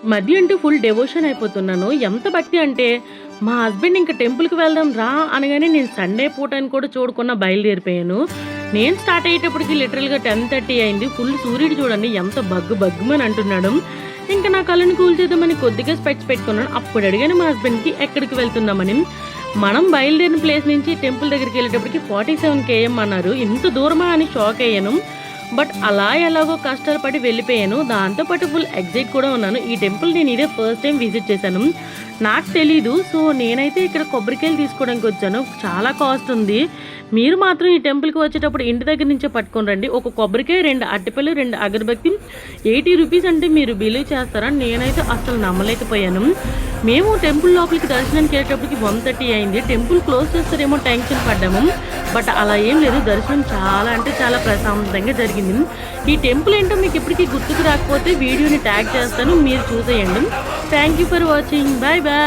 మధ్య అంటూ full devotion అయిపోతున్నాను. ఎంత భక్తి అంటే, మా హస్బెండ్ ఇంక టెంపుల్‌కి వెళ్దాం రా అనగానే నేను సండే పూట అని కూడా చూడకుండా బయలుదేరిపోయాను. నేను స్టార్ట్ అయ్యేటప్పటికి లిటరల్‌గా 10:30 అయింది. ఫుల్ సూర్యుడు చూడండి ఎంత బగ్గుమని అంటున్నాడు. ఇంక నా కళ్ళని కూల్ చేద్దామని కొద్దిగా స్పెక్ట్స్ పెట్టుకున్నాను. అప్పుడు అడిగాను మా హస్బెండ్‌కి ఎక్కడికి వెళ్తున్నామని. మనం బయలుదేరిన ప్లేస్ నుంచి టెంపుల్ దగ్గరికెళ్ళేటప్పటికి 47 కేఎం అన్నారు. ఇంత దూరమా అని షాక్ అయ్యాను. బట్ అలా ఎలాగో కష్టాలు పడి వెళ్ళిపోయాను. దాంతో పాటు ఫుల్ ఎక్సైట్ కూడా ఉన్నాను. ఈ టెంపుల్ నేను ఇదే ఫస్ట్ టైం విజిట్ చేశాను. నాకు తెలీదు. సో నేనైతే ఇక్కడ కొబ్బరికాయలు తీసుకోవడానికి వచ్చాను. చాలా కాస్ట్ ఉంది. మీరు మాత్రం ఈ టెంపుల్‌కి వచ్చేటప్పుడు ఇంటి దగ్గర నుంచే పట్టుకొని రండి. ఒక కొబ్బరికాయ, 2 అరటిపళ్ళు, 2 అగరబత్తి 80 రూపీస్ అంటే మీరు బిలీవ్ చేస్తారా? నేనైతే అస్సలు నమ్మలేకపోయాను. మేము టెంపుల్ లోపలికి దర్శనానికి వెళ్ళేటప్పటికి 1:30 అయింది. టెంపుల్ క్లోజ్ చేస్తారేమో టెన్షన్ పడ్డాము. బట్ అలా ఏం లేదు. దర్శనం చాలా అంటే చాలా ప్రశాంతంగా జరిగింది. ఈ టెంపుల్ ఏంటో మీకు ఇప్పటికీ గుర్తుకు రాకపోతే వీడియోని ట్యాగ్ చేస్తాను. మీరు చూసేయండి. Thank you for watching. Bye bye.